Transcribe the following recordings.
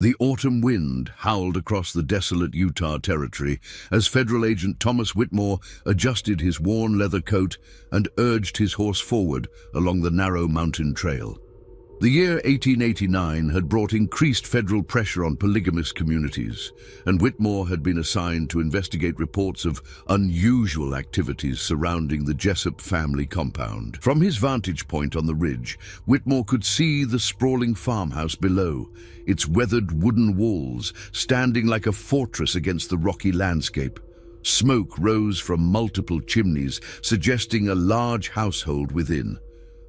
The autumn wind howled across the desolate Utah territory as Federal Agent Thomas Whitmore adjusted his worn leather coat and urged his horse forward along the narrow mountain trail. The year 1889 had brought increased federal pressure on polygamous communities, and Whitmore had been assigned to investigate reports of unusual activities surrounding the Jessop family compound. From his vantage point on the ridge, Whitmore could see the sprawling farmhouse below, its weathered wooden walls standing like a fortress against the rocky landscape. Smoke rose from multiple chimneys, suggesting a large household within.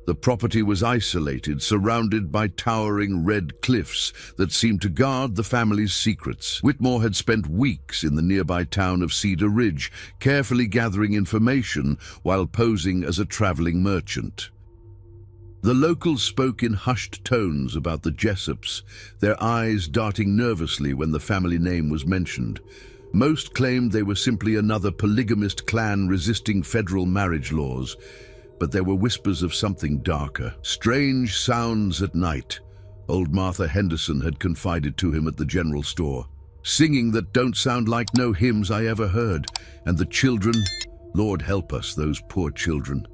The property was isolated, surrounded by towering red cliffs that seemed to guard the family's secrets. Whitmore had spent weeks in the nearby town of Cedar Ridge, carefully gathering information while posing as a traveling merchant. The locals spoke in hushed tones about the Jessops, their eyes darting nervously when the family name was mentioned. Most claimed they were simply another polygamist clan resisting federal marriage laws. But there were whispers of something darker. Strange sounds at night, old Martha Henderson had confided to him at the general store. Singing that don't sound like no hymns I ever heard. And the children, Lord help us, those poor children.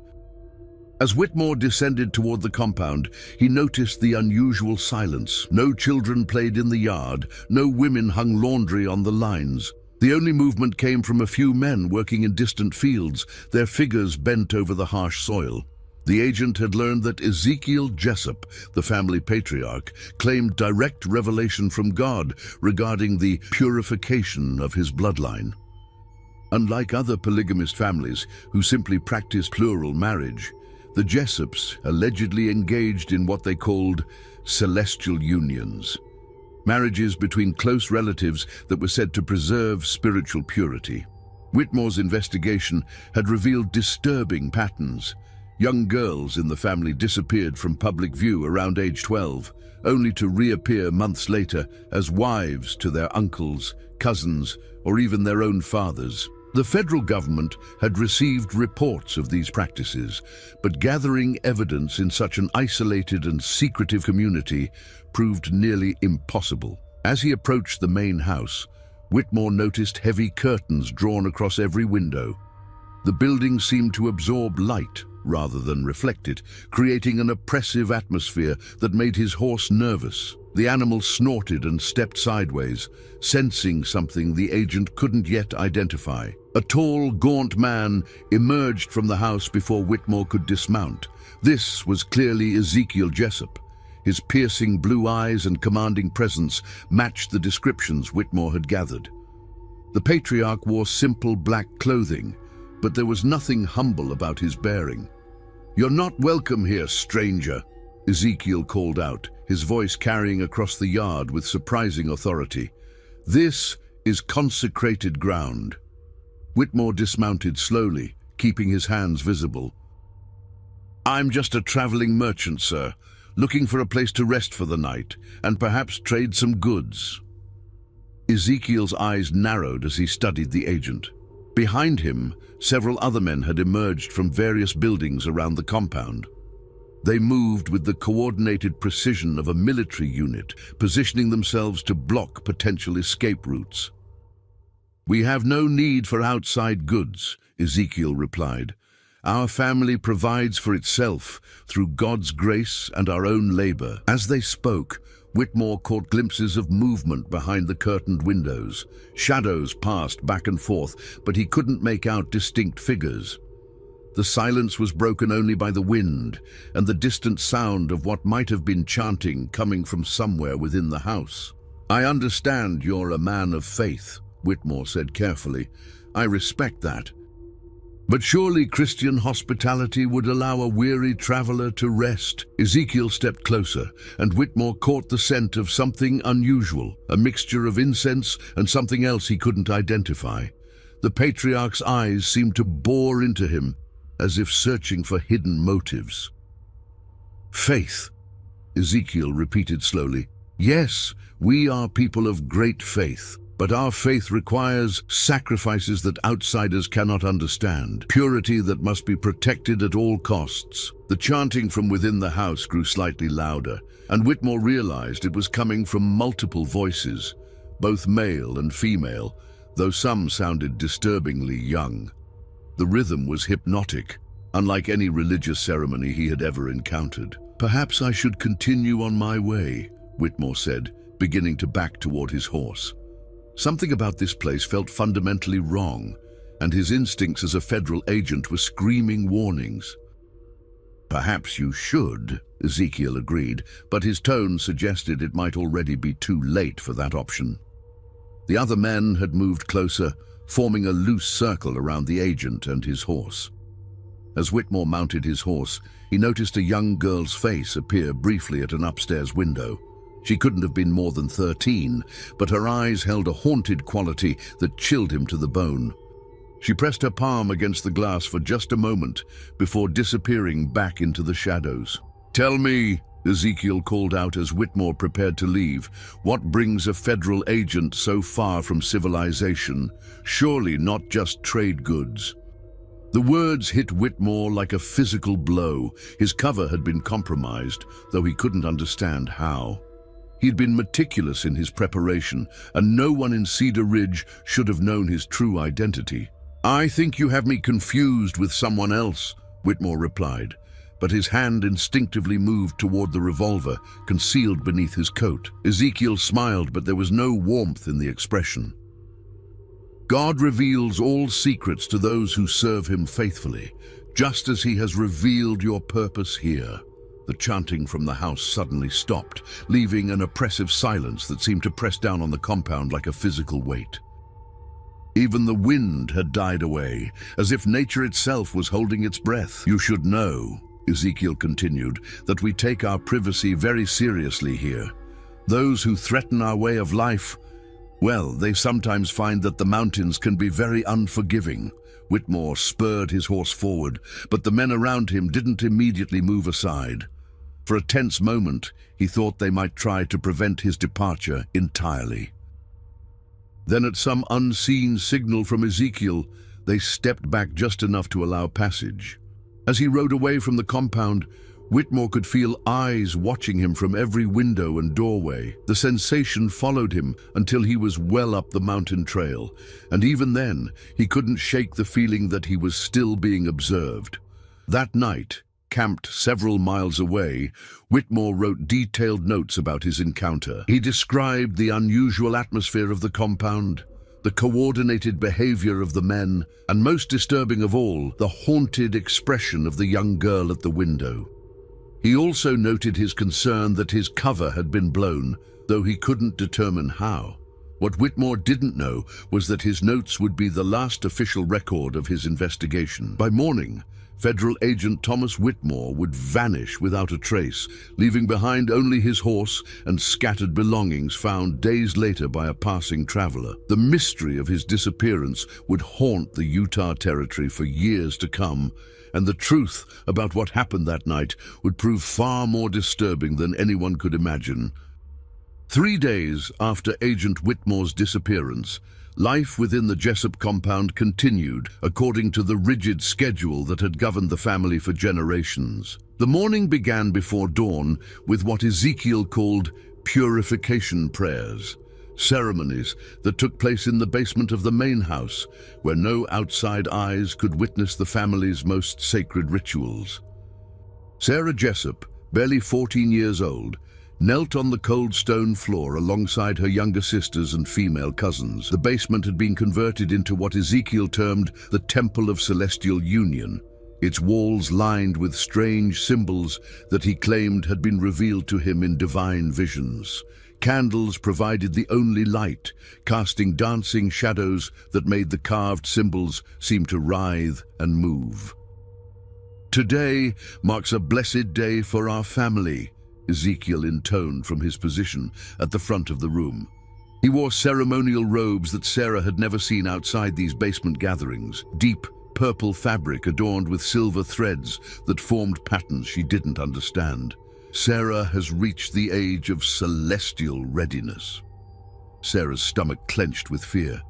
As Whitmore descended toward the compound, he noticed the unusual silence. No children played in the yard, no women hung laundry on the lines. The only movement came from a few men working in distant fields, their figures bent over the harsh soil. The agent had learned that Ezekiel Jessop, the family patriarch, claimed direct revelation from God regarding the purification of his bloodline. Unlike other polygamist families who simply practiced plural marriage, the Jessops allegedly engaged in what they called celestial unions. Marriages between close relatives that were said to preserve spiritual purity. Whitmore's investigation had revealed disturbing patterns. Young girls in the family disappeared from public view around age 12, only to reappear months later as wives to their uncles, cousins, or even their own fathers. The federal government had received reports of these practices, but gathering evidence in such an isolated and secretive community proved nearly impossible. As he approached the main house, Whitmore noticed heavy curtains drawn across every window. The building seemed to absorb light rather than reflect it, creating an oppressive atmosphere that made his horse nervous. The animal snorted and stepped sideways, sensing something the agent couldn't yet identify. A tall, gaunt man emerged from the house before Whitmore could dismount. This was clearly Ezekiel Jessop. His piercing blue eyes and commanding presence matched the descriptions Whitmore had gathered. The patriarch wore simple black clothing, but there was nothing humble about his bearing. "You're not welcome here, stranger," Ezekiel called out, his voice carrying across the yard with surprising authority. "This is consecrated ground." Whitmore dismounted slowly, keeping his hands visible. "I'm just a traveling merchant, sir, looking for a place to rest for the night, and perhaps trade some goods." Ezekiel's eyes narrowed as he studied the agent. Behind him, several other men had emerged from various buildings around the compound. They moved with the coordinated precision of a military unit, positioning themselves to block potential escape routes. "We have no need for outside goods," Ezekiel replied. "Our family provides for itself through God's grace and our own labor." As they spoke, Whitmore caught glimpses of movement behind the curtained windows. Shadows passed back and forth, but he couldn't make out distinct figures. The silence was broken only by the wind and the distant sound of what might have been chanting coming from somewhere within the house. "I understand you're a man of faith," Whitmore said carefully. "I respect that. But surely Christian hospitality would allow a weary traveler to rest." Ezekiel stepped closer, and Whitmore caught the scent of something unusual, a mixture of incense and something else he couldn't identify. The patriarch's eyes seemed to bore into him, as if searching for hidden motives. "Faith," Ezekiel repeated slowly. "Yes, we are people of great faith. But our faith requires sacrifices that outsiders cannot understand, purity that must be protected at all costs." The chanting from within the house grew slightly louder, and Whitmore realized it was coming from multiple voices, both male and female, though some sounded disturbingly young. The rhythm was hypnotic, unlike any religious ceremony he had ever encountered. "Perhaps I should continue on my way," Whitmore said, beginning to back toward his horse. Something about this place felt fundamentally wrong, and his instincts as a federal agent were screaming warnings. "Perhaps you should," Ezekiel agreed, but his tone suggested it might already be too late for that option. The other men had moved closer, forming a loose circle around the agent and his horse. As Whitmore mounted his horse, he noticed a young girl's face appear briefly at an upstairs window. She couldn't have been more than 13, but her eyes held a haunted quality that chilled him to the bone. She pressed her palm against the glass for just a moment before disappearing back into the shadows. "Tell me," Ezekiel called out as Whitmore prepared to leave, "what brings a federal agent so far from civilization? Surely not just trade goods." The words hit Whitmore like a physical blow. His cover had been compromised, though he couldn't understand how. He'd been meticulous in his preparation, and no one in Cedar Ridge should have known his true identity. "I think you have me confused with someone else," Whitmore replied, but his hand instinctively moved toward the revolver concealed beneath his coat. Ezekiel smiled, but there was no warmth in the expression. "God reveals all secrets to those who serve him faithfully, just as he has revealed your purpose here." The chanting from the house suddenly stopped, leaving an oppressive silence that seemed to press down on the compound like a physical weight. Even the wind had died away, as if nature itself was holding its breath. "You should know," Ezekiel continued, "that we take our privacy very seriously here. Those who threaten our way of life, well, they sometimes find that the mountains can be very unforgiving." Whitmore spurred his horse forward, but the men around him didn't immediately move aside. For a tense moment, he thought they might try to prevent his departure entirely. Then at some unseen signal from Ezekiel, they stepped back just enough to allow passage. As he rode away from the compound, Whitmore could feel eyes watching him from every window and doorway. The sensation followed him until he was well up the mountain trail, and even then, he couldn't shake the feeling that he was still being observed. That night, camped several miles away, Whitmore wrote detailed notes about his encounter. He described the unusual atmosphere of the compound, the coordinated behavior of the men, and most disturbing of all, the haunted expression of the young girl at the window. He also noted his concern that his cover had been blown, though he couldn't determine how. What Whitmore didn't know was that his notes would be the last official record of his investigation. By morning, Federal Agent Thomas Whitmore would vanish without a trace, leaving behind only his horse and scattered belongings found days later by a passing traveler. The mystery of his disappearance would haunt the Utah Territory for years to come, and the truth about what happened that night would prove far more disturbing than anyone could imagine. 3 days after Agent Whitmore's disappearance, life within the Jessop compound continued according to the rigid schedule that had governed the family for generations. The morning began before dawn with what Ezekiel called purification prayers, ceremonies that took place in the basement of the main house, where no outside eyes could witness the family's most sacred rituals. Sarah Jessop, barely 14 years old, knelt on the cold stone floor alongside her younger sisters and female cousins. The basement had been converted into what Ezekiel termed the Temple of Celestial Union, its walls lined with strange symbols that he claimed had been revealed to him in divine visions. Candles provided the only light, casting dancing shadows that made the carved symbols seem to writhe and move. "Today marks a blessed day for our family," Ezekiel intoned from his position at the front of the room. He wore ceremonial robes that Sarah had never seen outside these basement gatherings, deep purple fabric adorned with silver threads that formed patterns she didn't understand. Sarah has reached the age of celestial readiness. Sarah's stomach clenched with fear.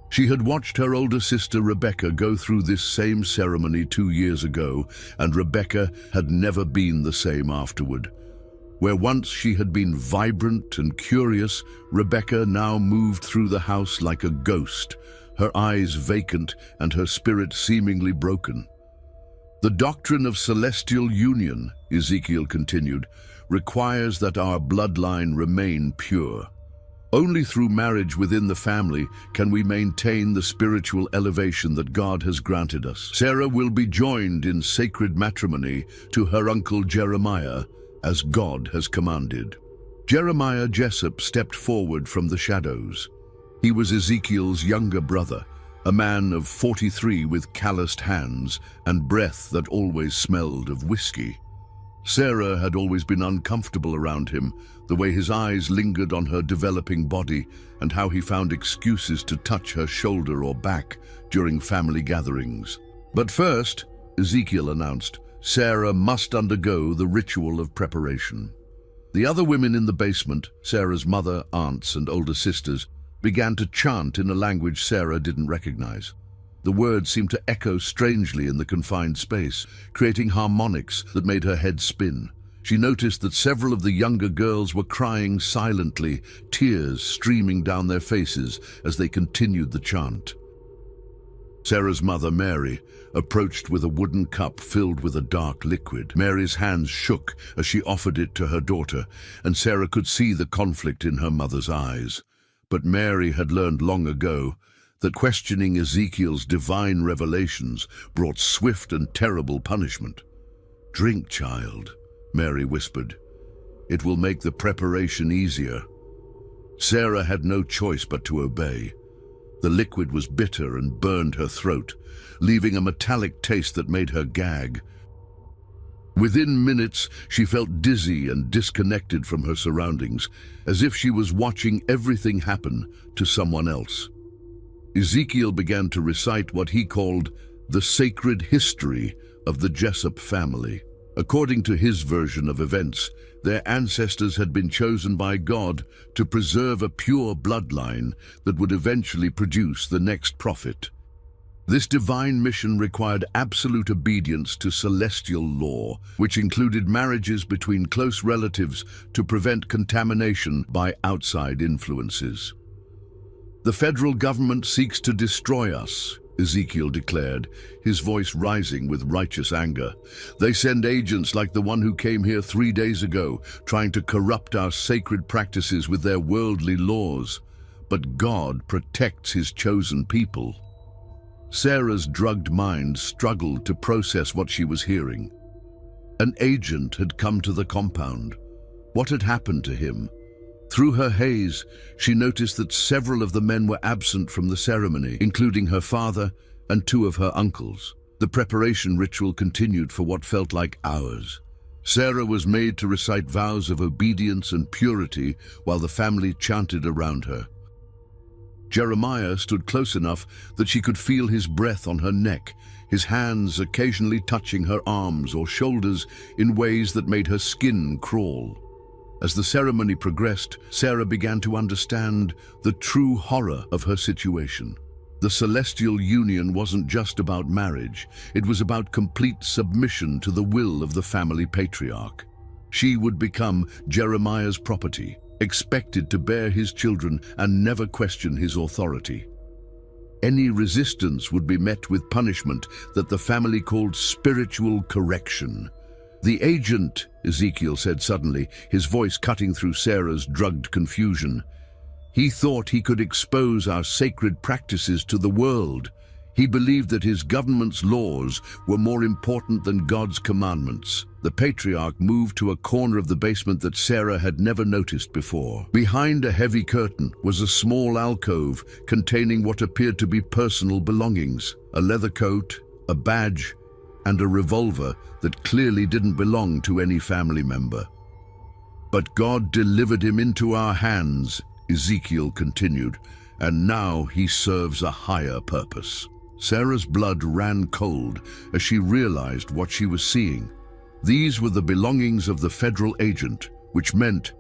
She had watched her older sister Rebecca go through this same ceremony 2 years ago, and Rebecca had never been the same afterward. Where once she had been vibrant and curious, Rebecca now moved through the house like a ghost, her eyes vacant and her spirit seemingly broken. The doctrine of celestial union, Ezekiel continued, requires that our bloodline remain pure. Only through marriage within the family can we maintain the spiritual elevation that God has granted us. Sarah will be joined in sacred matrimony to her uncle Jeremiah, as God has commanded. Jeremiah Jessop stepped forward from the shadows. He was Ezekiel's younger brother, a man of 43 with calloused hands and breath that always smelled of whiskey. Sarah had always been uncomfortable around him, the way his eyes lingered on her developing body and how he found excuses to touch her shoulder or back during family gatherings. But first, Ezekiel announced, Sarah must undergo the ritual of preparation. The other women in the basement, Sarah's mother, aunts, and older sisters, began to chant in a language Sarah didn't recognize. The words seemed to echo strangely in the confined space, creating harmonics that made her head spin. She noticed that several of the younger girls were crying silently, tears streaming down their faces as they continued the chant. Sarah's mother, Mary, approached with a wooden cup filled with a dark liquid. Mary's hands shook as she offered it to her daughter, and Sarah could see the conflict in her mother's eyes. But Mary had learned long ago that questioning Ezekiel's divine revelations brought swift and terrible punishment. "Drink, child," Mary whispered. "It will make the preparation easier." Sarah had no choice but to obey. The liquid was bitter and burned her throat, leaving a metallic taste that made her gag. Within minutes, she felt dizzy and disconnected from her surroundings, as if she was watching everything happen to someone else. Ezekiel began to recite what he called the sacred history of the Jessop family. According to his version of events, their ancestors had been chosen by God to preserve a pure bloodline that would eventually produce the next prophet. This divine mission required absolute obedience to celestial law, which included marriages between close relatives to prevent contamination by outside influences. "The federal government seeks to destroy us," Ezekiel declared, his voice rising with righteous anger. "They send agents like the one who came here 3 days ago, trying to corrupt our sacred practices with their worldly laws. But God protects his chosen people." Sarah's drugged mind struggled to process what she was hearing. An agent had come to the compound. What had happened to him? Through her haze, she noticed that several of the men were absent from the ceremony, including her father and 2 of her uncles. The preparation ritual continued for what felt like hours. Sarah was made to recite vows of obedience and purity while the family chanted around her. Jeremiah stood close enough that she could feel his breath on her neck, his hands occasionally touching her arms or shoulders in ways that made her skin crawl. As the ceremony progressed, Sarah began to understand the true horror of her situation. The celestial union wasn't just about marriage, it was about complete submission to the will of the family patriarch. She would become Jeremiah's property, expected to bear his children and never question his authority. Any resistance would be met with punishment that the family called spiritual correction. "The agent," Ezekiel said suddenly, his voice cutting through Sarah's drugged confusion. "He thought he could expose our sacred practices to the world. He believed that his government's laws were more important than God's commandments." The patriarch moved to a corner of the basement that Sarah had never noticed before. Behind a heavy curtain was a small alcove containing what appeared to be personal belongings: a leather coat, a badge, and a revolver that clearly didn't belong to any family member. "But God delivered him into our hands," Ezekiel continued, "and now he serves a higher purpose." Sarah's blood ran cold as she realized what she was seeing. These were the belongings of the federal agent, which meant...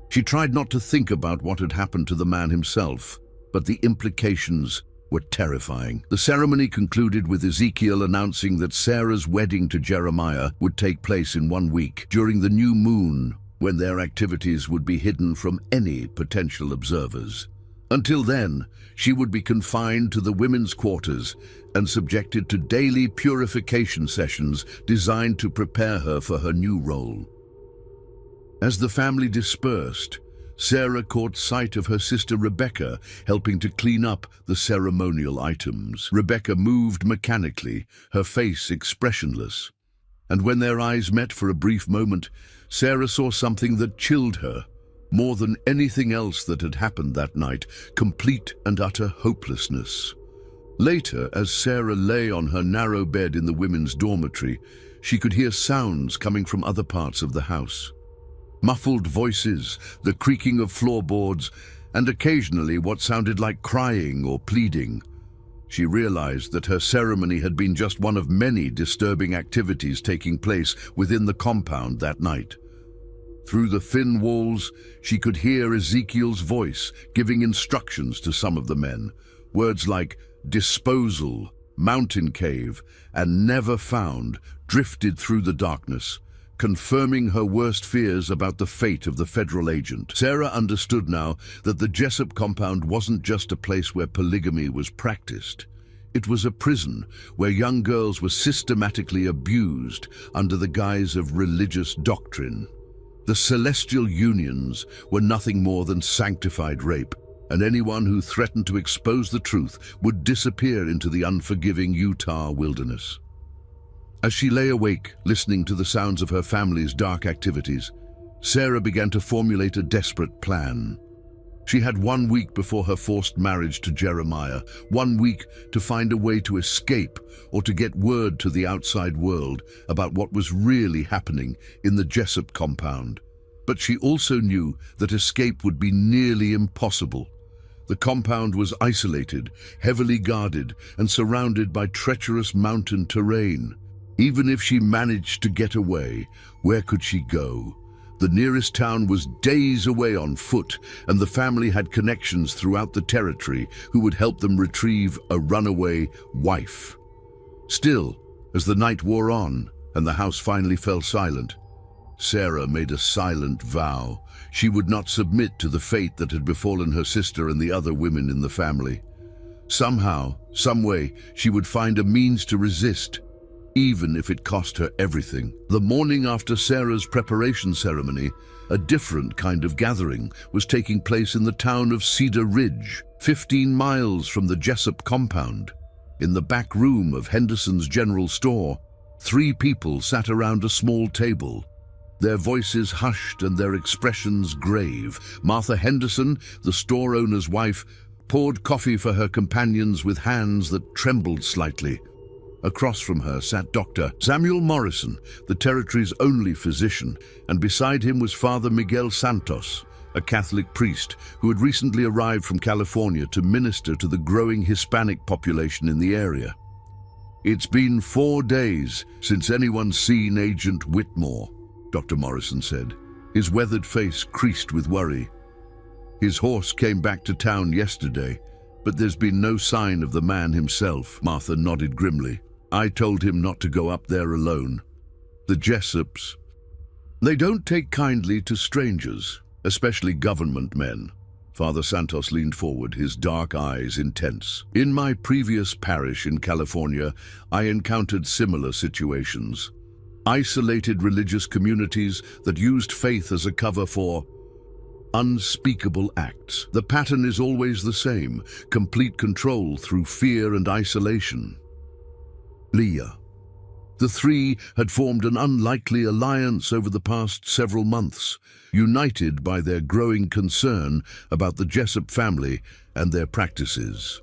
She tried not to think about what had happened to the man himself, but the implications were terrifying. The ceremony concluded with Ezekiel announcing that Sarah's wedding to Jeremiah would take place in 1 week, during the new moon, when their activities would be hidden from any potential observers. Until then, she would be confined to the women's quarters and subjected to daily purification sessions designed to prepare her for her new role. As the family dispersed, Sarah caught sight of her sister Rebecca helping to clean up the ceremonial items. Rebecca moved mechanically, her face expressionless. And when their eyes met for a brief moment, Sarah saw something that chilled her. More than anything else that had happened that night, complete and utter hopelessness. Later, as Sarah lay on her narrow bed in the women's dormitory, she could hear sounds coming from other parts of the house. Muffled voices, the creaking of floorboards, and occasionally what sounded like crying or pleading. She realized that her ceremony had been just one of many disturbing activities taking place within the compound that night. Through the thin walls, she could hear Ezekiel's voice giving instructions to some of the men. Words like disposal, mountain cave, and never found drifted through the darkness, confirming her worst fears about the fate of the federal agent. Sarah understood now that the Jessop compound wasn't just a place where polygamy was practiced. It was a prison where young girls were systematically abused under the guise of religious doctrine. The celestial unions were nothing more than sanctified rape, and anyone who threatened to expose the truth would disappear into the unforgiving Utah wilderness. As she lay awake, listening to the sounds of her family's dark activities, Sarah began to formulate a desperate plan. She had 1 week before her forced marriage to Jeremiah, 1 week to find a way to escape or to get word to the outside world about what was really happening in the Jessop compound. But she also knew that escape would be nearly impossible. The compound was isolated, heavily guarded, and surrounded by treacherous mountain terrain. Even if she managed to get away, where could she go? The nearest town was days away on foot, and the family had connections throughout the territory who would help them retrieve a runaway wife. Still, as the night wore on and the house finally fell silent, Sarah made a silent vow. She would not submit to the fate that had befallen her sister and the other women in the family. Somehow, some way, she would find a means to resist, even if it cost her everything. The morning after Sarah's preparation ceremony, a different kind of gathering was taking place in the town of Cedar Ridge, 15 miles from the Jessop compound. In the back room of Henderson's general store, 3 people sat around a small table, their voices hushed and their expressions grave. Martha Henderson, the store owner's wife, poured coffee for her companions with hands that trembled slightly. Across from her sat Dr. Samuel Morrison, the territory's only physician, and beside him was Father Miguel Santos, a Catholic priest who had recently arrived from California to minister to the growing Hispanic population in the area. "It's been 4 days since anyone's seen Agent Whitmore," Dr. Morrison said, his weathered face creased with worry. "His horse came back to town yesterday, but there's been no sign of the man himself." Martha nodded grimly. "I told him not to go up there alone. The Jessops, they don't take kindly to strangers, especially government men." Father Santos leaned forward, his dark eyes intense. "In my previous parish in California, I encountered similar situations. Isolated religious communities that used faith as a cover for unspeakable acts. The pattern is always the same: complete control through fear and isolation." Leah. The 3 had formed an unlikely alliance over the past several months, united by their growing concern about the Jessop family and their practices.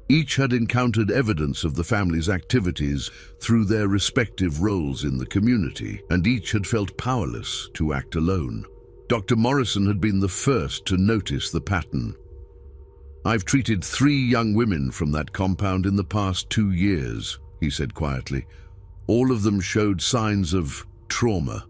Each had encountered evidence of the family's activities through their respective roles in the community, and each had felt powerless to act alone. Dr. Morrison had been the first to notice the pattern. "I've treated 3 young women from that compound in the past 2 years, he said quietly. "All of them showed signs of trauma,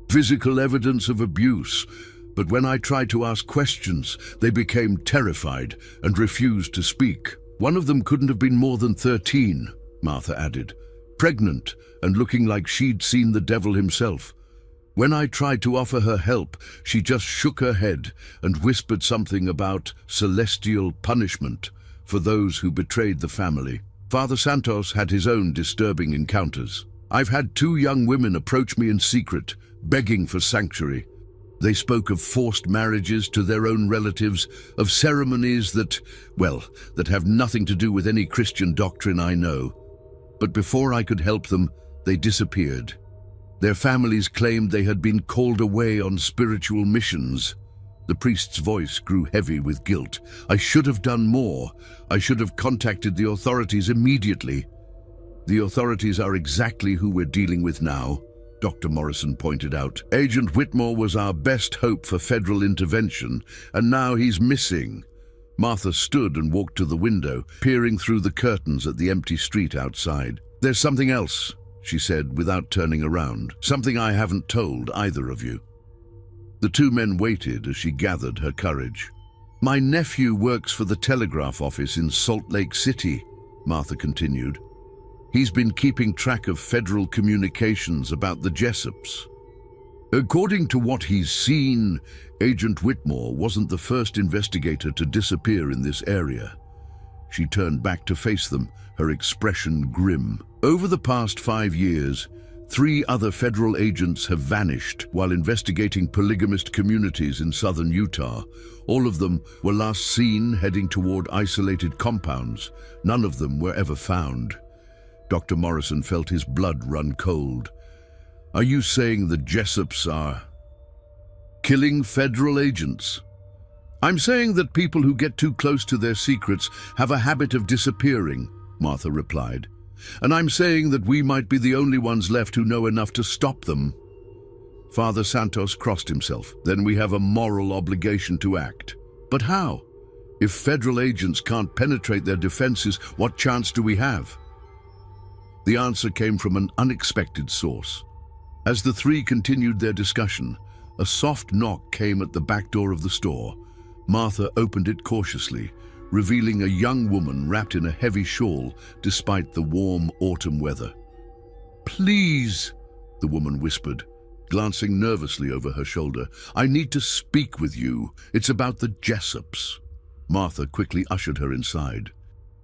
physical evidence of abuse, but when I tried to ask questions, they became terrified and refused to speak." One of them couldn't have been more than 13, Martha added. Pregnant and looking like she'd seen the devil himself. When I tried to offer her help, she just shook her head and whispered something about celestial punishment for those who betrayed the family. Father Santos had his own disturbing encounters. I've had 2 young women approach me in secret, begging for sanctuary. They spoke of forced marriages to their own relatives, of ceremonies that have nothing to do with any Christian doctrine I know. But before I could help them, they disappeared. Their families claimed they had been called away on spiritual missions. The priest's voice grew heavy with guilt. I should have done more. I should have contacted the authorities immediately. The authorities are exactly who we're dealing with now, Dr. Morrison pointed out. Agent Whitmore was our best hope for federal intervention, and now he's missing. Martha stood and walked to the window, peering through the curtains at the empty street outside. There's something else, she said without turning around. Something I haven't told either of you. The 2 men waited as she gathered her courage. My nephew works for the telegraph office in Salt Lake City, Martha continued. He's been keeping track of federal communications about the Jessops. According to what he's seen, Agent Whitmore wasn't the first investigator to disappear in this area. She turned back to face them, her expression grim. Over the past 5 years, 3 other federal agents have vanished while investigating polygamist communities in southern Utah. All of them were last seen heading toward isolated compounds. None of them were ever found. Dr. Morrison felt his blood run cold. Are you saying the Jessops are killing federal agents? I'm saying that people who get too close to their secrets have a habit of disappearing, Martha replied. And I'm saying that we might be the only ones left who know enough to stop them. Father Santos crossed himself. Then we have a moral obligation to act. But how? If federal agents can't penetrate their defenses, what chance do we have? The answer came from an unexpected source. As the 3 continued their discussion, a soft knock came at the back door of the store. Martha opened it cautiously, revealing a young woman wrapped in a heavy shawl despite the warm autumn weather. Please, the woman whispered, glancing nervously over her shoulder. I need to speak with you. It's about the Jessops. Martha quickly ushered her inside.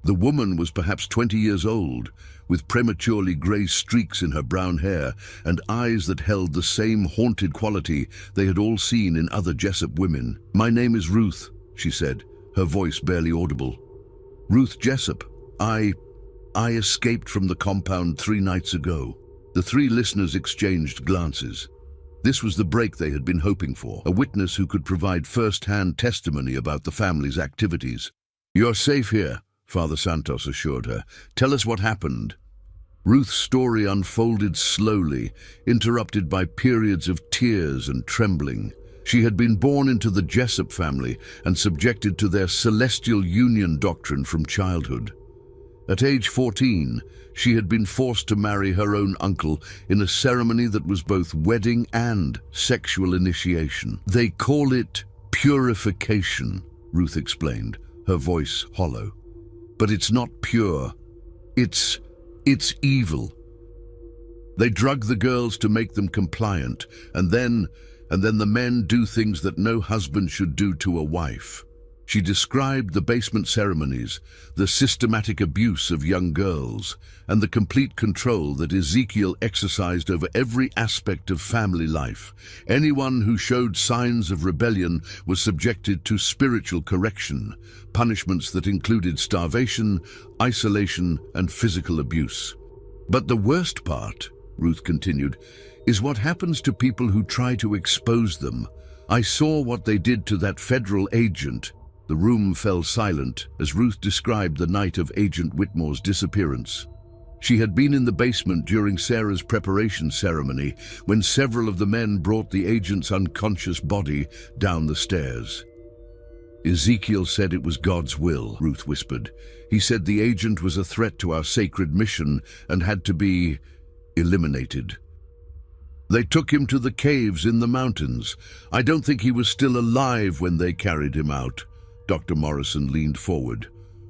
The woman was perhaps 20 years old, with prematurely grey streaks in her brown hair and eyes that held the same haunted quality they had all seen in other Jessop women. My name is Ruth, she said, her voice barely audible. Ruth Jessop. I escaped from the compound 3 nights ago. The 3 listeners exchanged glances. This was the break they had been hoping for, a witness who could provide first-hand testimony about the family's activities. You're safe here, Father Santos assured her. Tell us what happened. Ruth's story unfolded slowly, interrupted by periods of tears and trembling. She had been born into the Jessop family and subjected to their celestial union doctrine from childhood. At age 14, she had been forced to marry her own uncle in a ceremony that was both wedding and sexual initiation. They call it purification, Ruth explained, her voice hollow. But it's not pure. It's evil. They drug the girls to make them compliant, and then the men do things that no husband should do to a wife. She described the basement ceremonies, the systematic abuse of young girls, and the complete control that Ezekiel exercised over every aspect of family life. Anyone who showed signs of rebellion was subjected to spiritual correction, punishments that included starvation, isolation, and physical abuse. But the worst part, Ruth continued, is what happens to people who try to expose them. I saw what they did to that federal agent. The room fell silent as Ruth described the night of Agent Whitmore's disappearance. She had been in the basement during Sarah's preparation ceremony when several of the men brought the agent's unconscious body down the stairs. Ezekiel said it was God's will, Ruth whispered. He said the agent was a threat to our sacred mission and had to be eliminated. They took him to the caves in the mountains. I don't think he was still alive when they carried him out. Dr. Morrison leaned forward.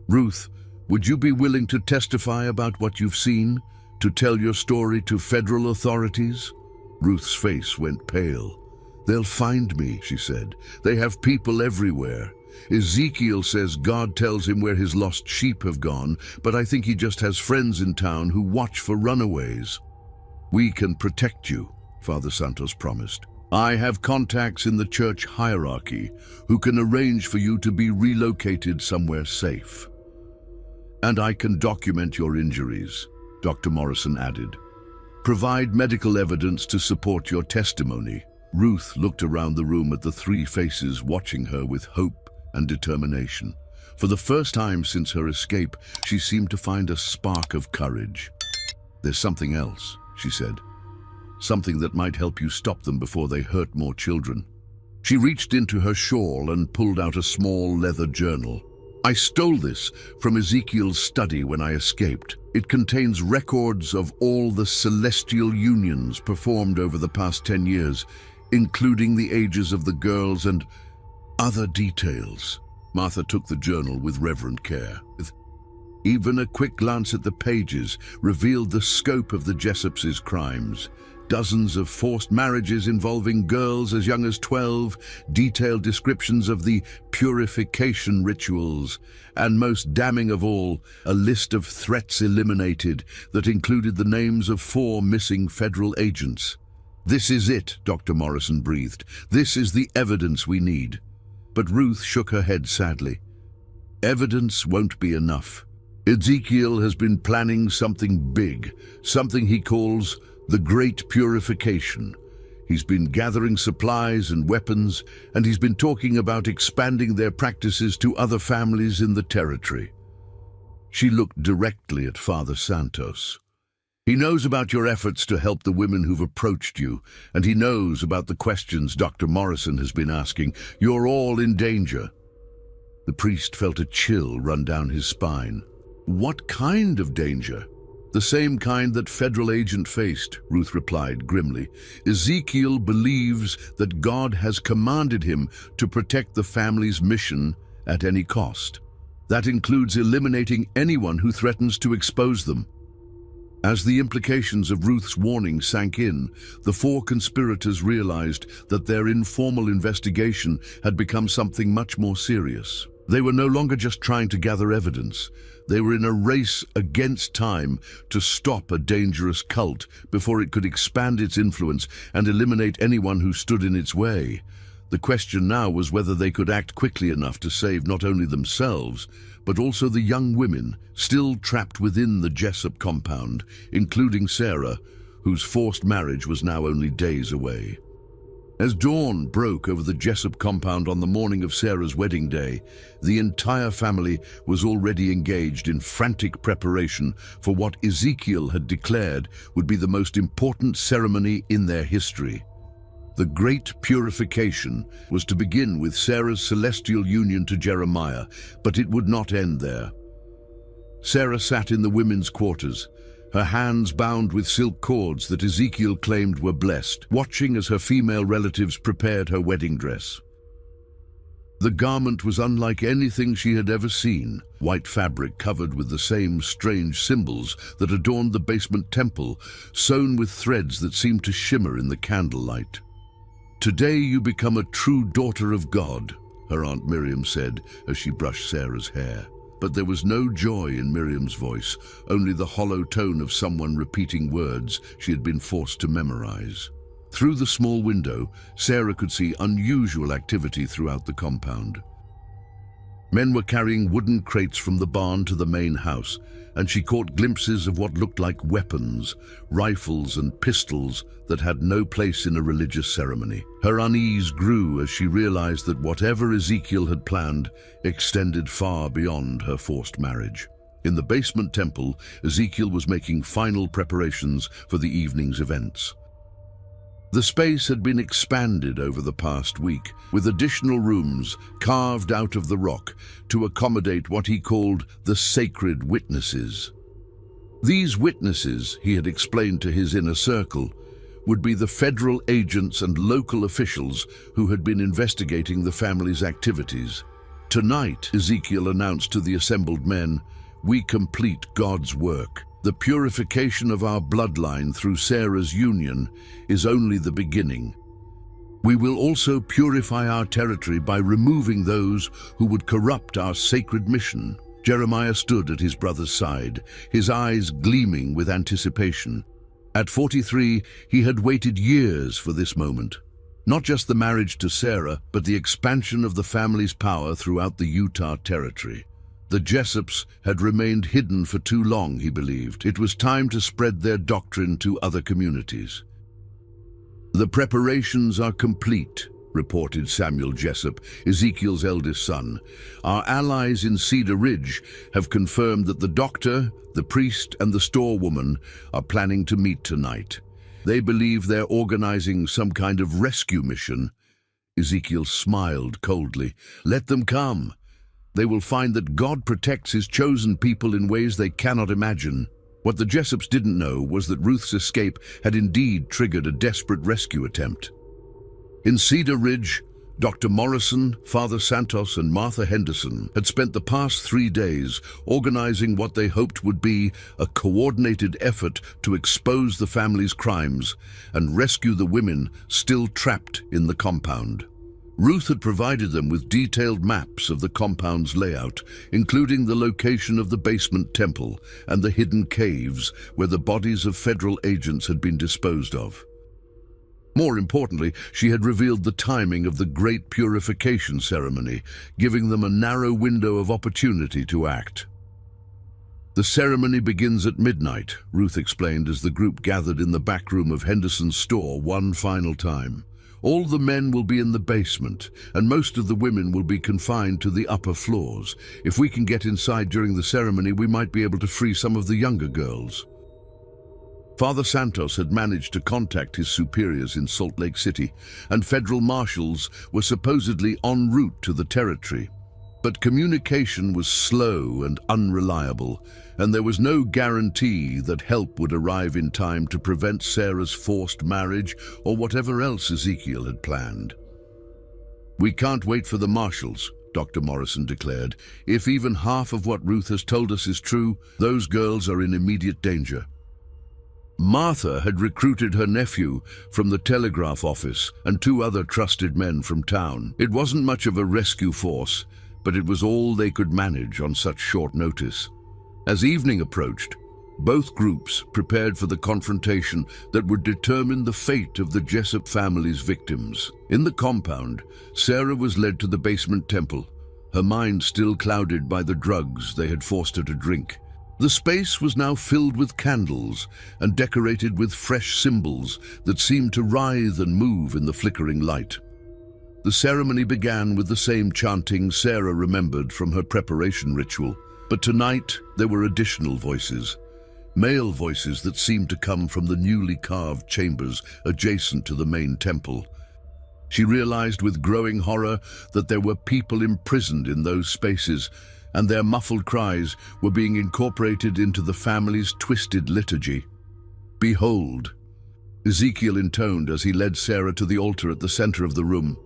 Ruth, Would you be willing to testify about what you've seen, to tell your story to federal authorities? Ruth's face went pale. They'll find me, she said. They have people everywhere. Ezekiel says God tells him where his lost sheep have gone, but I think he just has friends in town who watch for runaways. We can protect you, Father Santos promised. I have contacts in the church hierarchy who can arrange for you to be relocated somewhere safe. And I can document your injuries, Dr. Morrison added. Provide medical evidence to support your testimony. Ruth looked around the room at the three faces watching her with hope and determination. For the first time since her escape, she seemed to find a spark of courage. There's something else, she said. Something that might help you stop them before they hurt more children. She reached into her shawl and pulled out a small leather journal. I stole this from Ezekiel's study when I escaped. It contains records of all the celestial unions performed over the past 10 years, including the ages of the girls and other details. Martha took the journal with reverent care. Even a quick glance at the pages revealed the scope of the Jessops' crimes. Dozens of forced marriages involving girls as young as 12, detailed descriptions of the purification rituals, and most damning of all, a list of threats eliminated that included the names of 4 missing federal agents. This is it, Dr. Morrison breathed. This is the evidence we need. But Ruth shook her head sadly. Evidence won't be enough. Ezekiel has been planning something big, something he calls the Great Purification. He's been gathering supplies and weapons, and he's been talking about expanding their practices to other families in the territory. She looked directly at Father Santos. He knows about your efforts to help the women who've approached you, and he knows about the questions Dr. Morrison has been asking. You're all in danger. The priest felt a chill run down his spine. What kind of danger? The same kind that federal agent faced, Ruth replied grimly. Ezekiel believes that God has commanded him to protect the family's mission at any cost. That includes eliminating anyone who threatens to expose them. As the implications of Ruth's warning sank in, the 4 conspirators realized that their informal investigation had become something much more serious. They were no longer just trying to gather evidence. They were in a race against time to stop a dangerous cult before it could expand its influence and eliminate anyone who stood in its way. The question now was whether they could act quickly enough to save not only themselves, but also the young women still trapped within the Jessop compound, including Sarah, whose forced marriage was now only days away. As dawn broke over the Jessop compound on the morning of Sarah's wedding day, the entire family was already engaged in frantic preparation for what Ezekiel had declared would be the most important ceremony in their history. The Great Purification was to begin with Sarah's celestial union to Jeremiah, but it would not end there. Sarah sat in the women's quarters, her hands bound with silk cords that Ezekiel claimed were blessed, watching as her female relatives prepared her wedding dress. The garment was unlike anything she had ever seen, white fabric covered with the same strange symbols that adorned the basement temple, sewn with threads that seemed to shimmer in the candlelight. Today you become a true daughter of God, her Aunt Miriam said as she brushed Sarah's hair. But there was no joy in Miriam's voice, only the hollow tone of someone repeating words she had been forced to memorize. Through the small window, Sarah could see unusual activity throughout the compound. Men were carrying wooden crates from the barn to the main house, and she caught glimpses of what looked like weapons, rifles and pistols that had no place in a religious ceremony. Her unease grew as she realized that whatever Ezekiel had planned extended far beyond her forced marriage. In the basement temple, Ezekiel was making final preparations for the evening's events. The space had been expanded over the past week, with additional rooms carved out of the rock to accommodate what he called the sacred witnesses. These witnesses, he had explained to his inner circle, would be the federal agents and local officials who had been investigating the family's activities. Tonight, Ezekiel announced to the assembled men, we complete God's work. The purification of our bloodline through Sarah's union is only the beginning. We will also purify our territory by removing those who would corrupt our sacred mission. Jeremiah stood at his brother's side, his eyes gleaming with anticipation. At 43, he had waited years for this moment. Not just the marriage to Sarah, but the expansion of the family's power throughout the Utah territory. The Jessops had remained hidden for too long, he believed. It was time to spread their doctrine to other communities. "The preparations are complete," reported Samuel Jessop, Ezekiel's eldest son. "Our allies in Cedar Ridge have confirmed that the doctor, the priest, and the storewoman are planning to meet tonight. They believe they're organizing some kind of rescue mission." Ezekiel smiled coldly. "Let them come. They will find that God protects his chosen people in ways they cannot imagine." What the Jessops didn't know was that Ruth's escape had indeed triggered a desperate rescue attempt. In Cedar Ridge, Dr. Morrison, Father Santos, and Martha Henderson had spent the past 3 days organizing what they hoped would be a coordinated effort to expose the family's crimes and rescue the women still trapped in the compound. Ruth had provided them with detailed maps of the compound's layout, including the location of the basement temple and the hidden caves where the bodies of federal agents had been disposed of. More importantly, she had revealed the timing of the Great Purification ceremony, giving them a narrow window of opportunity to act. "The ceremony begins at midnight," Ruth explained as the group gathered in the back room of Henderson's store one final time. "All the men will be in the basement, and most of the women will be confined to the upper floors. If we can get inside during the ceremony, we might be able to free some of the younger girls." Father Santos had managed to contact his superiors in Salt Lake City, and federal marshals were supposedly en route to the territory. But communication was slow and unreliable, and there was no guarantee that help would arrive in time to prevent Sarah's forced marriage or whatever else Ezekiel had planned. "We can't wait for the marshals," Dr. Morrison declared. "If even half of what Ruth has told us is true, those girls are in immediate danger." Martha had recruited her nephew from the telegraph office and 2 other trusted men from town. It wasn't much of a rescue force, but it was all they could manage on such short notice. As evening approached, both groups prepared for the confrontation that would determine the fate of the Jessop family's victims. In the compound, Sarah was led to the basement temple, her mind still clouded by the drugs they had forced her to drink. The space was now filled with candles and decorated with fresh symbols that seemed to writhe and move in the flickering light. The ceremony began with the same chanting Sarah remembered from her preparation ritual, but tonight there were additional voices, male voices that seemed to come from the newly carved chambers adjacent to the main temple. She realized with growing horror that there were people imprisoned in those spaces, and their muffled cries were being incorporated into the family's twisted liturgy. "Behold," Ezekiel intoned as he led Sarah to the altar at the center of the room.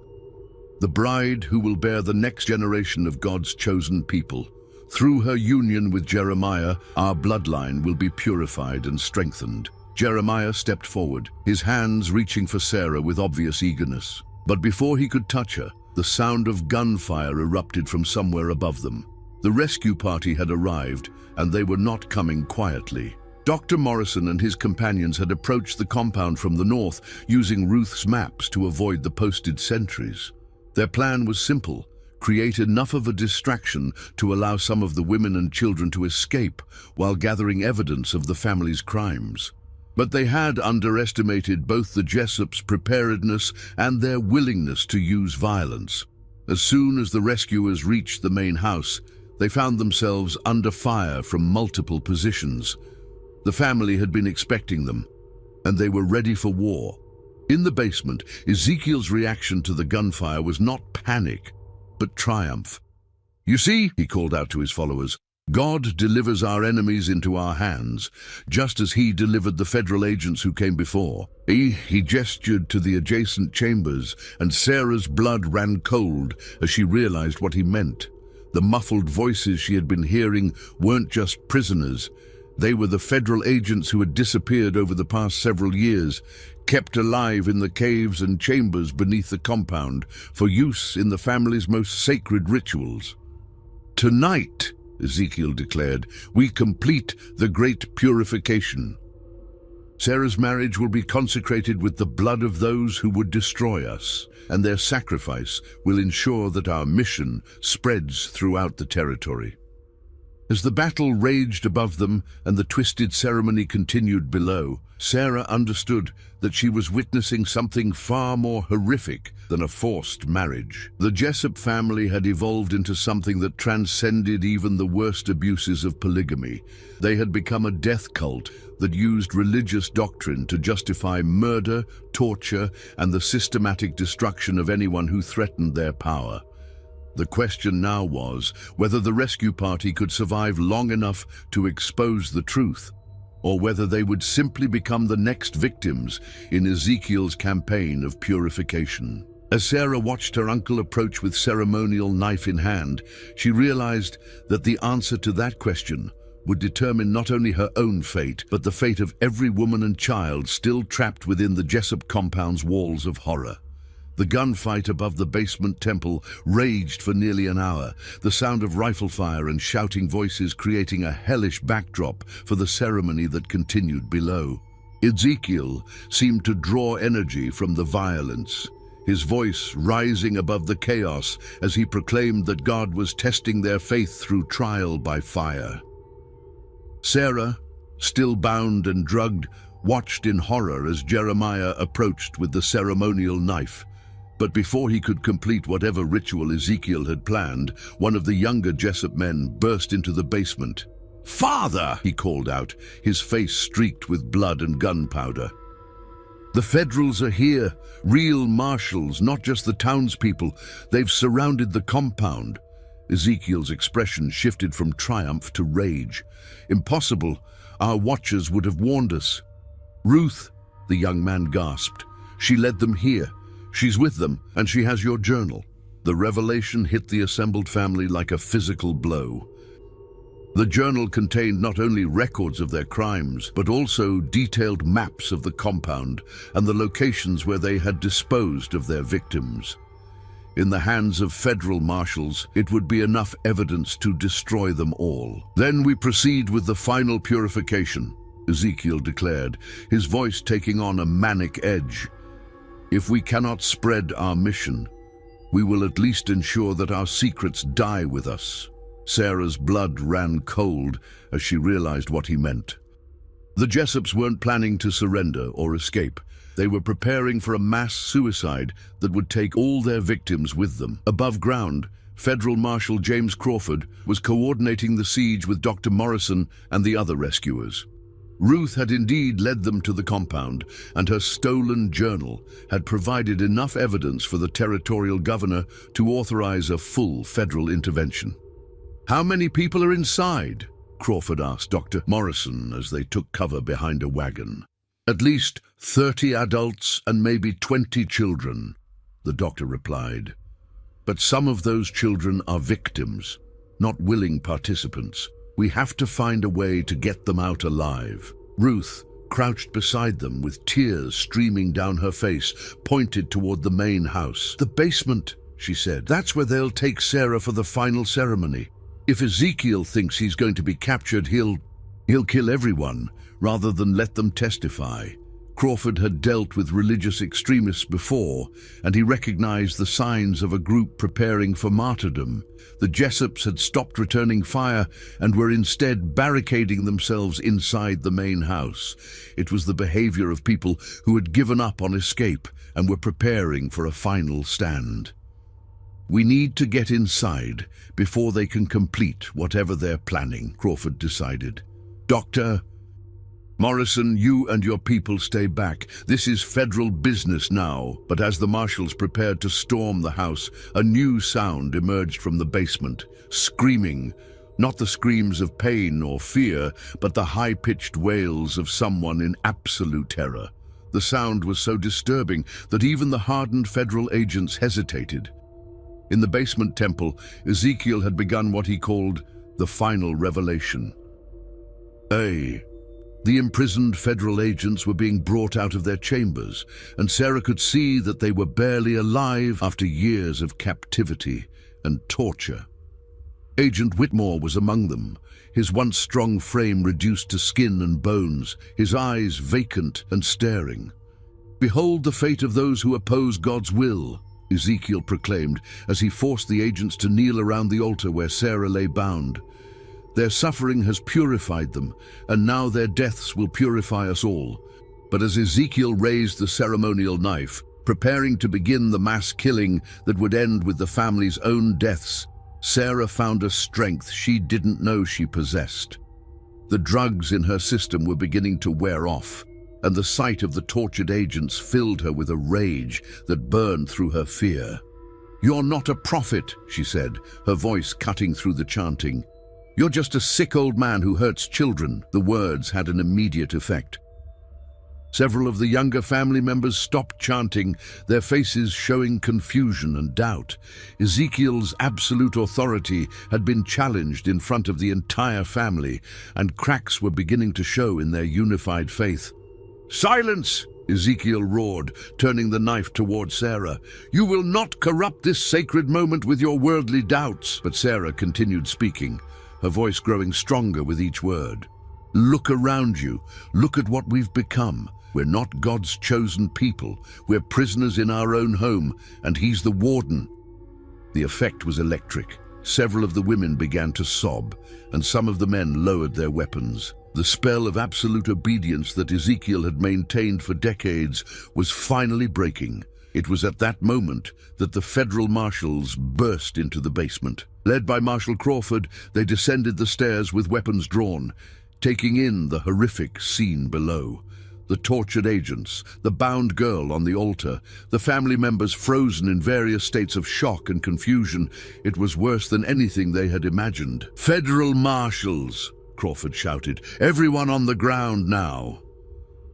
"The bride who will bear the next generation of God's chosen people. Through her union with Jeremiah, our bloodline will be purified and strengthened." Jeremiah stepped forward, his hands reaching for Sarah with obvious eagerness. But before he could touch her, the sound of gunfire erupted from somewhere above them. The rescue party had arrived, and they were not coming quietly. Dr. Morrison and his companions had approached the compound from the north, using Ruth's maps to avoid the posted sentries. Their plan was simple: create enough of a distraction to allow some of the women and children to escape while gathering evidence of the family's crimes. But they had underestimated both the Jessops' preparedness and their willingness to use violence. As soon as the rescuers reached the main house, they found themselves under fire from multiple positions. The family had been expecting them, and they were ready for war. In the basement, Ezekiel's reaction to the gunfire was not panic, but triumph. "You see," he called out to his followers, "God delivers our enemies into our hands, just as he delivered the federal agents who came before." He gestured to the adjacent chambers, and Sarah's blood ran cold as she realized what he meant. The muffled voices she had been hearing weren't just prisoners. They were the federal agents who had disappeared over the past several years, kept alive in the caves and chambers beneath the compound for use in the family's most sacred rituals. "Tonight," Ezekiel declared, "we complete the great purification. Sarah's marriage will be consecrated with the blood of those who would destroy us, and their sacrifice will ensure that our mission spreads throughout the territory." As the battle raged above them and the twisted ceremony continued below, Sarah understood that she was witnessing something far more horrific than a forced marriage. The Jessop family had evolved into something that transcended even the worst abuses of polygamy. They had become a death cult that used religious doctrine to justify murder, torture, and the systematic destruction of anyone who threatened their power. The question now was whether the rescue party could survive long enough to expose the truth, or whether they would simply become the next victims in Ezekiel's campaign of purification. As Sarah watched her uncle approach with ceremonial knife in hand, she realized that the answer to that question would determine not only her own fate, but the fate of every woman and child still trapped within the Jessop compound's walls of horror. The gunfight above the basement temple raged for nearly an hour, the sound of rifle fire and shouting voices creating a hellish backdrop for the ceremony that continued below. Ezekiel seemed to draw energy from the violence, his voice rising above the chaos as he proclaimed that God was testing their faith through trial by fire. Sarah, still bound and drugged, watched in horror as Jeremiah approached with the ceremonial knife. But before he could complete whatever ritual Ezekiel had planned, one of the younger Jessop men burst into the basement. "Father!" he called out, his face streaked with blood and gunpowder. "The Federals are here, real marshals, not just the townspeople. They've surrounded the compound." Ezekiel's expression shifted from triumph to rage. "Impossible. Our watchers would have warned us." "Ruth," the young man gasped. "She led them here. She's with them, and she has your journal." The revelation hit the assembled family like a physical blow. The journal contained not only records of their crimes, but also detailed maps of the compound and the locations where they had disposed of their victims. In the hands of federal marshals, it would be enough evidence to destroy them all. "Then we proceed with the final purification," Ezekiel declared, his voice taking on a manic edge. "If we cannot spread our mission, we will at least ensure that our secrets die with us." Sarah's blood ran cold as she realized what he meant. The Jessops weren't planning to surrender or escape. They were preparing for a mass suicide that would take all their victims with them. Above ground, Federal Marshal James Crawford was coordinating the siege with Dr. Morrison and the other rescuers. Ruth had indeed led them to the compound, and her stolen journal had provided enough evidence for the territorial governor to authorize a full federal intervention. "How many people are inside?" Crawford asked Dr. Morrison as they took cover behind a wagon. "At least 30 adults and maybe 20 children," the doctor replied. "But some of those children are victims, not willing participants. We have to find a way to get them out alive." Ruth, crouched beside them with tears streaming down her face, pointed toward the main house. "The basement," she said. "That's where they'll take Sarah for the final ceremony. If Ezekiel thinks he's going to be captured, he'll kill everyone rather than let them testify." Crawford had dealt with religious extremists before, and he recognized the signs of a group preparing for martyrdom. The Jessops had stopped returning fire and were instead barricading themselves inside the main house. It was the behavior of people who had given up on escape and were preparing for a final stand. "We need to get inside before they can complete whatever they're planning," Crawford decided. "Dr. Morrison, you and your people stay back. This is federal business now." But as the marshals prepared to storm the house, a new sound emerged from the basement. Screaming. Not the screams of pain or fear, but the high-pitched wails of someone in absolute terror. The sound was so disturbing that even the hardened federal agents hesitated. In the basement temple, Ezekiel had begun what he called the final revelation. The imprisoned federal agents were being brought out of their chambers, and Sarah could see that they were barely alive after years of captivity and torture. Agent Whitmore was among them, his once strong frame reduced to skin and bones, his eyes vacant and staring. "Behold the fate of those who oppose God's will," Ezekiel proclaimed as he forced the agents to kneel around the altar where Sarah lay bound. "Their suffering has purified them, and now their deaths will purify us all." But as Ezekiel raised the ceremonial knife, preparing to begin the mass killing that would end with the family's own deaths, Sarah found a strength she didn't know she possessed. The drugs in her system were beginning to wear off, and the sight of the tortured agents filled her with a rage that burned through her fear. "You're not a prophet," she said, her voice cutting through the chanting. "You're just a sick old man who hurts children." The words had an immediate effect. Several of the younger family members stopped chanting, their faces showing confusion and doubt. Ezekiel's absolute authority had been challenged in front of the entire family, and cracks were beginning to show in their unified faith. "Silence!" Ezekiel roared, turning the knife toward Sarah. "You will not corrupt this sacred moment with your worldly doubts." But Sarah continued speaking, her voice growing stronger with each word. "Look around you. Look at what we've become. We're not God's chosen people. We're prisoners in our own home, and He's the warden." The effect was electric. Several of the women began to sob, and some of the men lowered their weapons. The spell of absolute obedience that Ezekiel had maintained for decades was finally breaking. It was at that moment that the federal marshals burst into the basement. Led by Marshal Crawford, they descended the stairs with weapons drawn, taking in the horrific scene below. The tortured agents, the bound girl on the altar, the family members frozen in various states of shock and confusion. It was worse than anything they had imagined. "Federal marshals!" Crawford shouted. "Everyone on the ground now!"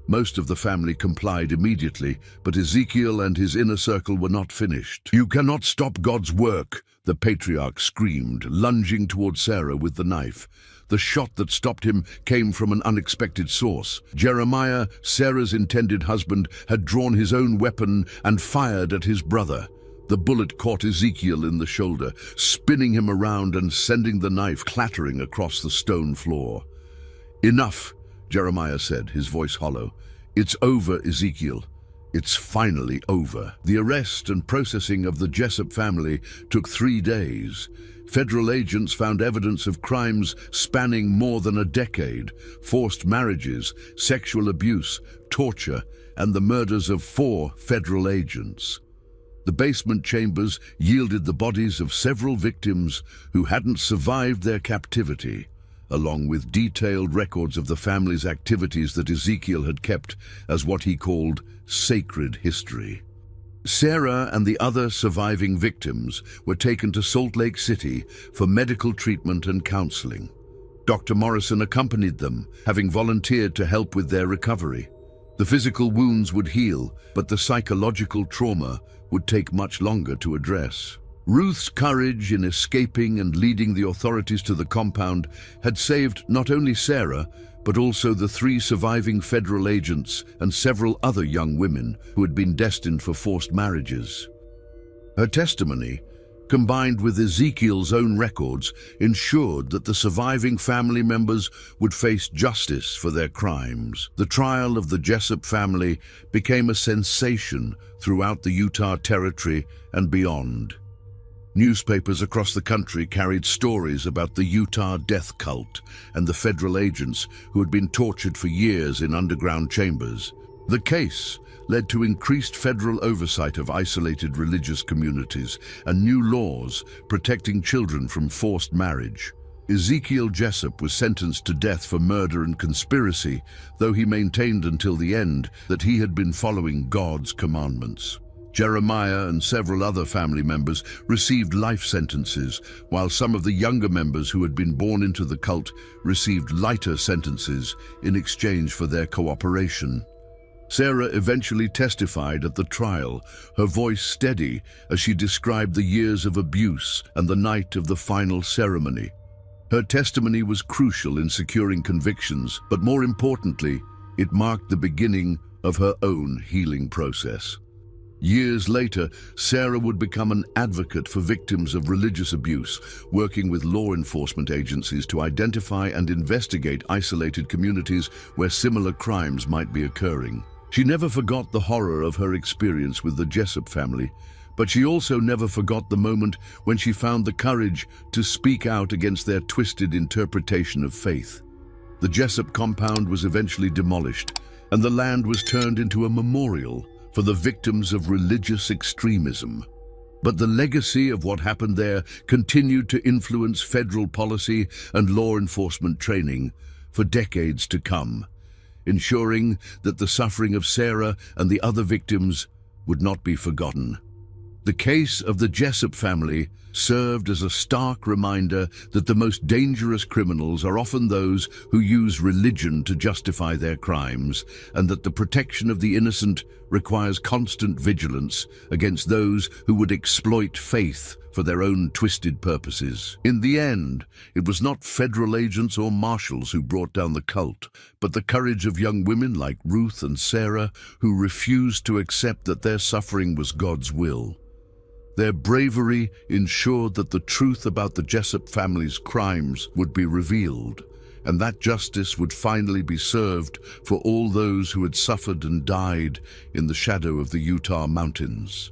Most of the family complied immediately, but Ezekiel and his inner circle were not finished. "You cannot stop God's work," the patriarch screamed, lunging toward Sarah with the knife. The shot that stopped him came from an unexpected source. Jeremiah, Sarah's intended husband, had drawn his own weapon and fired at his brother. The bullet caught Ezekiel in the shoulder, spinning him around and sending the knife clattering across the stone floor. "Enough," Jeremiah said, his voice hollow. "It's over, Ezekiel. It's finally over." The arrest and processing of the Jessop family took 3 days. Federal agents found evidence of crimes spanning more than a decade: forced marriages, sexual abuse, torture, and the murders of 4 federal agents. The basement chambers yielded the bodies of several victims who hadn't survived their captivity, along with detailed records of the family's activities that Ezekiel had kept as what he called sacred history. Sarah and the other surviving victims were taken to Salt Lake City for medical treatment and counseling. Dr. Morrison accompanied them, having volunteered to help with their recovery. The physical wounds would heal, but the psychological trauma would take much longer to address. Ruth's courage in escaping and leading the authorities to the compound had saved not only Sarah, but also the 3 surviving federal agents and several other young women who had been destined for forced marriages. Her testimony, combined with Ezekiel's own records, ensured that the surviving family members would face justice for their crimes. The trial of the Jessop family became a sensation throughout the Utah Territory and beyond. Newspapers across the country carried stories about the Utah death cult and the federal agents who had been tortured for years in underground chambers. The case led to increased federal oversight of isolated religious communities and new laws protecting children from forced marriage. Ezekiel Jessop was sentenced to death for murder and conspiracy, though he maintained until the end that he had been following God's commandments. Jeremiah and several other family members received life sentences, while some of the younger members who had been born into the cult received lighter sentences in exchange for their cooperation. Sarah eventually testified at the trial, her voice steady as she described the years of abuse and the night of the final ceremony. Her testimony was crucial in securing convictions, but more importantly, it marked the beginning of her own healing process. Years later, Sarah would become an advocate for victims of religious abuse, working with law enforcement agencies to identify and investigate isolated communities where similar crimes might be occurring. She never forgot the horror of her experience with the Jessop family, but she also never forgot the moment when she found the courage to speak out against their twisted interpretation of faith. The Jessop compound was eventually demolished, and the land was turned into a memorial for the victims of religious extremism. But the legacy of what happened there continued to influence federal policy and law enforcement training for decades to come, ensuring that the suffering of Sarah and the other victims would not be forgotten. The case of the Jessop family served as a stark reminder that the most dangerous criminals are often those who use religion to justify their crimes, and that the protection of the innocent requires constant vigilance against those who would exploit faith for their own twisted purposes. In the end, it was not federal agents or marshals who brought down the cult, but the courage of young women like Ruth and Sarah who refused to accept that their suffering was God's will. Their bravery ensured that the truth about the Jessop family's crimes would be revealed, and that justice would finally be served for all those who had suffered and died in the shadow of the Utah mountains.